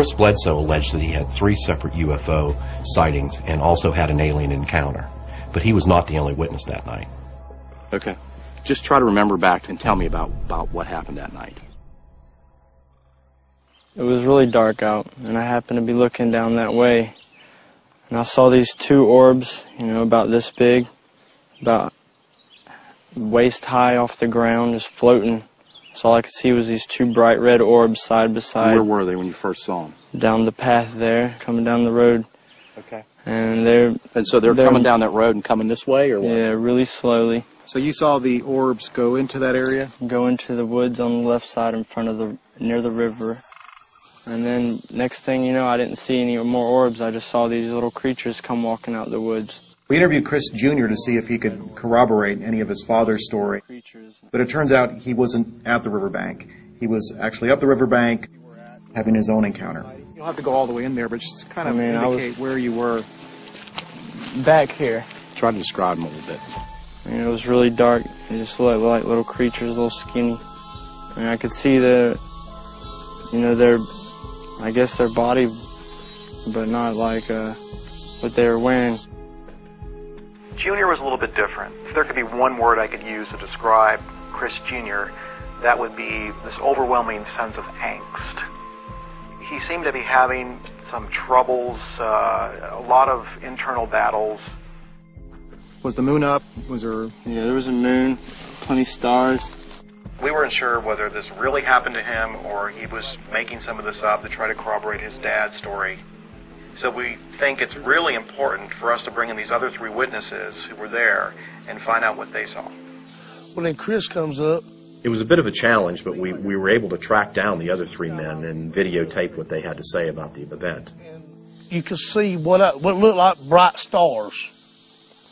Chris Bledsoe alleged that he had 3 separate UFO sightings and also had an alien encounter, but he was not the only witness that night. Okay. Just try to remember back and tell me about what happened that night. It was really dark out, and I happened to be looking down that way, and I saw these 2 orbs, about this big, about waist high off the ground, just floating. So all I could see was these 2 bright red orbs side by side. Where were they when you first saw them? Down the path there, coming down the road. Okay. And so they're coming down that road and coming this way, or what? Yeah, really slowly. So you saw the orbs go into that area? Go into the woods on the left side in front of near the river. And then next thing you know, I didn't see any more orbs. I just saw these little creatures come walking out the woods. We interviewed Chris Jr. to see if he could corroborate any of his father's story. But it turns out he wasn't at the riverbank. He was actually up the riverbank having his own encounter. You don't have to go all the way in there, but just kind of indicate where you were. Back here. Try to describe them a little bit. It was really dark. It just looked like little creatures, a little skinny. And I could see their body, but not like what they were wearing. Junior was a little bit different. If there could be one word I could use to describe Chris Jr., that would be this overwhelming sense of angst. He seemed to be having some troubles, a lot of internal battles. Was the moon up? Was there... Yeah, there was a moon, plenty of stars. We weren't sure whether this really happened to him or he was making some of this up to try to corroborate his dad's story. So we think it's really important for us to bring in these other 3 witnesses who were there and find out what they saw. Well, then Chris comes up. It was a bit of a challenge, but we were able to track down the other 3 men and videotape what they had to say about the event. You could see what looked like bright stars,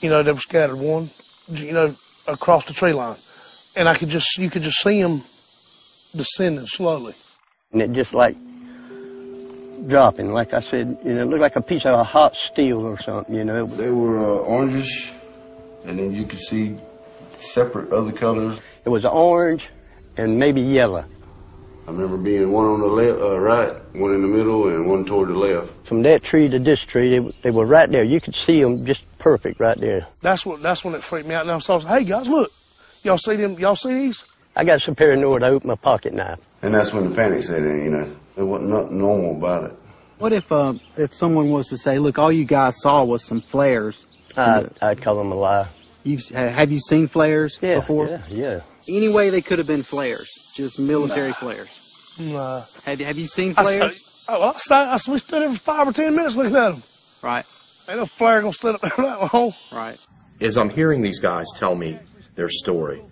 that were scattered across the tree line. And you could just see them descending slowly. And it just like dropping, like I said, it looked like a piece of a hot steel or something, They were orangish, and then you could see separate other colors. It was orange and maybe yellow. I remember being one on the left, right, one in the middle, and one toward the left. From that tree to this tree, they were right there. You could see them just perfect right there. That's when it freaked me out. And I said, "Hey guys, look, y'all see them? Y'all see these?" I got so paranoid I opened my pocket knife. And that's when the panic set in. There wasn't nothing normal about it. What if someone was to say, "Look, all you guys saw was some flares"? I'd call them a lie. Have you seen flares before? Yeah. Any way they could have been flares, just military flares. Nah. Have you seen flares? We stood there for 5 or 10 minutes looking at them. Right. Ain't no flare gonna stand up there that long. Right. As I'm hearing these guys tell me their story,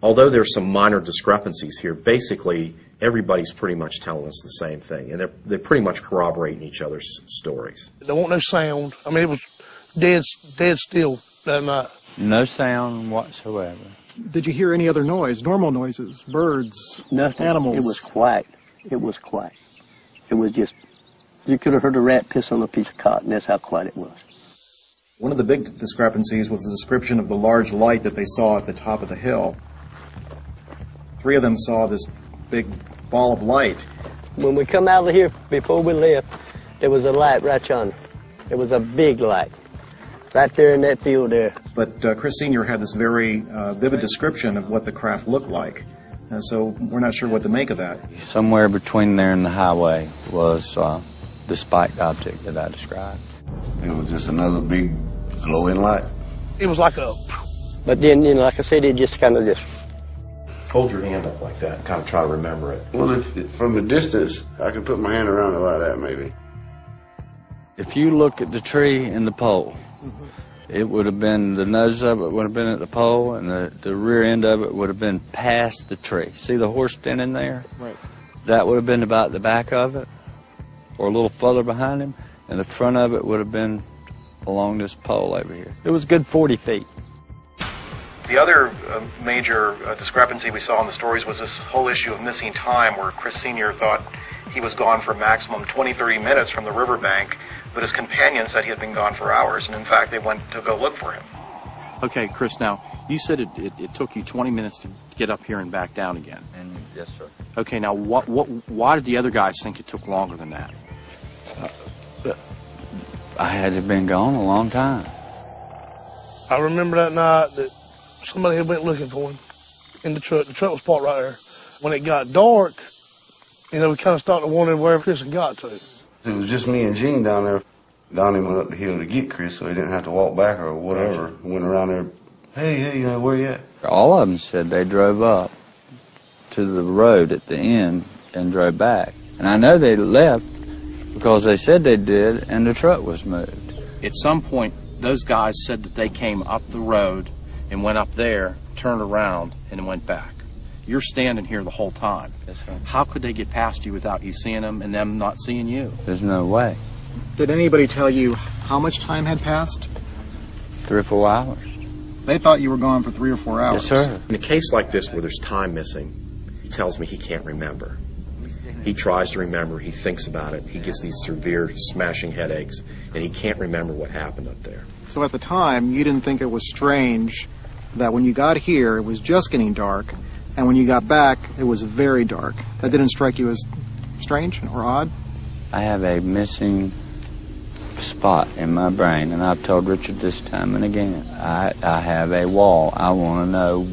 although there's some minor discrepancies here, basically everybody's pretty much telling us the same thing, and they're pretty much corroborating each other's stories. There wasn't no sound. I mean, it was dead still that night. No sound whatsoever. Did you hear any other noise? Normal noises? Birds? Nothing. Animals? It was quiet. It was quiet. It was just, you could have heard a rat piss on a piece of cotton. That's how quiet it was. One of the big discrepancies was the description of the large light that they saw at the top of the hill. 3 of them saw this big ball of light. When we come out of here, before we left, there was a light right yonder. It was a big light. Right there in that field there. But Chris Sr. had this very vivid description of what the craft looked like. So we're not sure what to make of that. Somewhere between there and the highway was the spiked object that I described. It was just another big glowing light. It was like a... But then, like I said, it just kind of just... Hold your hand up like that and kind of try to remember it. Well, from the distance, I could put my hand around it like that, maybe. If you look at the tree and the pole, it would have been, the nose of it would have been at the pole, and the rear end of it would have been past the tree. See the horse standing there? Right. That would have been about the back of it, or a little further behind him, and the front of it would have been along this pole over here. It was a good 40 feet. The other major discrepancy we saw in the stories was this whole issue of missing time, where Chris Sr. thought he was gone for a maximum 20-30 minutes from the riverbank, but his companion said he had been gone for hours, and in fact they went to go look for him. Okay, Chris, now, you said it took you 20 minutes to get up here and back down again. Yes, sir. Okay, now, why did the other guys think it took longer than that? I had been gone a long time. I remember that night that somebody had went looking for him in the truck. The truck was parked right there. When it got dark, we kind of started wondering where Chris had got to. It was just me and Gene down there. Donnie went up the hill to get Chris so he didn't have to walk back or whatever. Went around there, hey, where you at? All of them said they drove up to the road at the end and drove back. And I know they left because they said they did, and the truck was moved. At some point, those guys said that they came up the road and went up there, turned around, and went back. You're standing here the whole time. Yes, sir. How could they get past you without you seeing them and them not seeing you? There's no way. Did anybody tell you how much time had passed? 3 or 4 hours. They thought you were gone for 3 or 4 hours. Yes, sir. In a case like this where there's time missing, he tells me he can't remember. He tries to remember, he thinks about it, he gets these severe smashing headaches, and he can't remember what happened up there. So at the time, you didn't think it was strange that when you got here, it was just getting dark, and when you got back, it was very dark. That didn't strike you as strange or odd? I have a missing spot in my brain, and I've told Richard this time and again. I have a wall. I want to know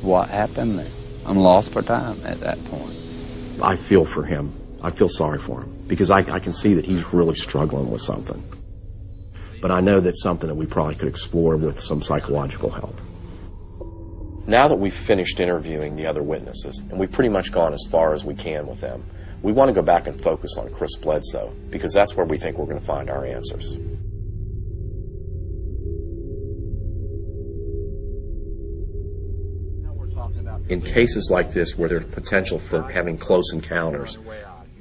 what happened there. I'm lost for time at that point. I feel for him. I feel sorry for him because I can see that he's really struggling with something. But I know that's something that we probably could explore with some psychological help. Now that we've finished interviewing the other witnesses, and we've pretty much gone as far as we can with them, we want to go back and focus on Chris Bledsoe because that's where we think we're going to find our answers. In cases like this where there's potential for having close encounters,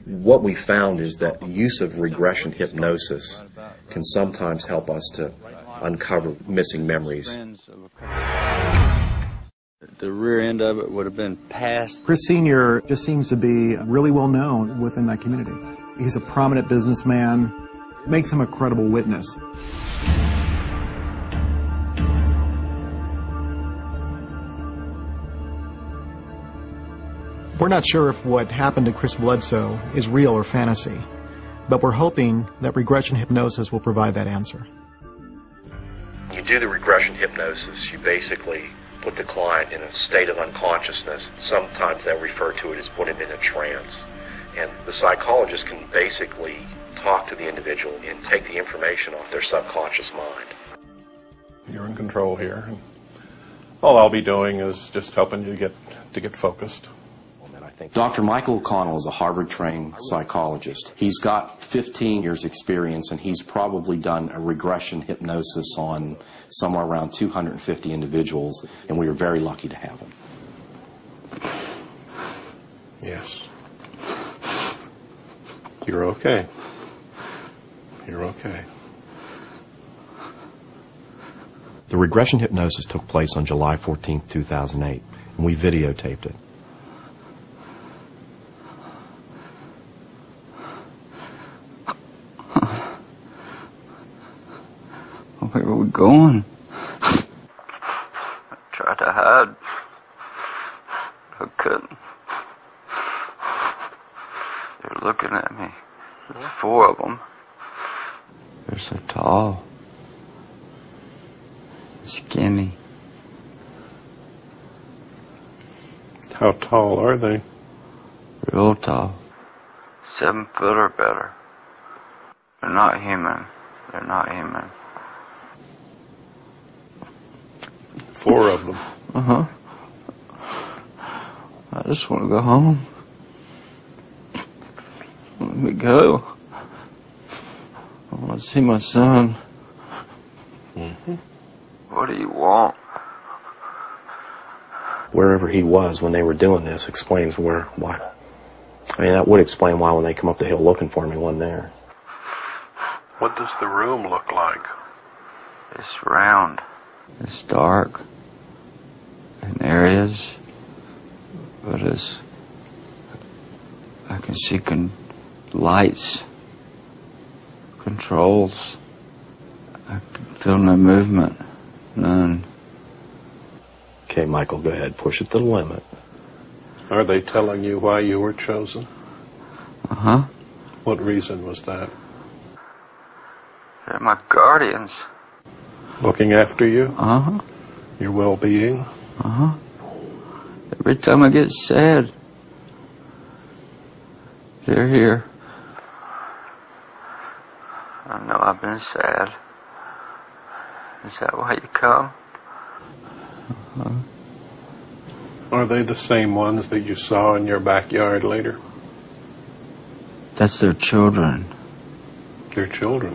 what we found is that the use of regression hypnosis can sometimes help us to uncover missing memories. The rear end of it would have been past. Chris Sr. just seems to be really well known within that community. He's a prominent businessman, makes him a credible witness. We're not sure if what happened to Chris Bledsoe is real or fantasy, but we're hoping that regression hypnosis will provide that answer. You do the regression hypnosis, you basically put the client in a state of unconsciousness. Sometimes they'll refer to it as putting them in a trance. And the psychologist can basically talk to the individual and take the information off their subconscious mind. You're in control here. All I'll be doing is just helping you get focused. Dr. Michael O'Connell is a Harvard-trained psychologist. He's got 15 years' experience, and he's probably done a regression hypnosis on somewhere around 250 individuals, and we are very lucky to have him. Yes. You're okay. You're okay. The regression hypnosis took place on July 14, 2008, and we videotaped it. Where were we going? I tried to hide. I couldn't. They're looking at me. There's 4 of them. They're so tall. Skinny. How tall are they? Real tall. 7 foot or better. They're not human. They're not human. 4 of them. Uh-huh. I just want to go home. Let me go. I want to see my son. Mm-hmm. What do you want? Wherever he was when they were doing this explains why. I mean, that would explain why when they come up the hill looking for him, he wasn't there. What does the room look like? It's round. It's dark in areas, but I can see lights, controls. I can feel no movement, none. Okay, Michael, go ahead. Push it to the limit. Are they telling you why you were chosen? Uh-huh. What reason was that? They're my guardians. Looking after you? Uh-huh. Your well-being? Uh-huh. Every time I get sad, they're here. I know I've been sad. Is that why you come? Uh-huh. Are they the same ones that you saw in your backyard later? That's their children. Their children?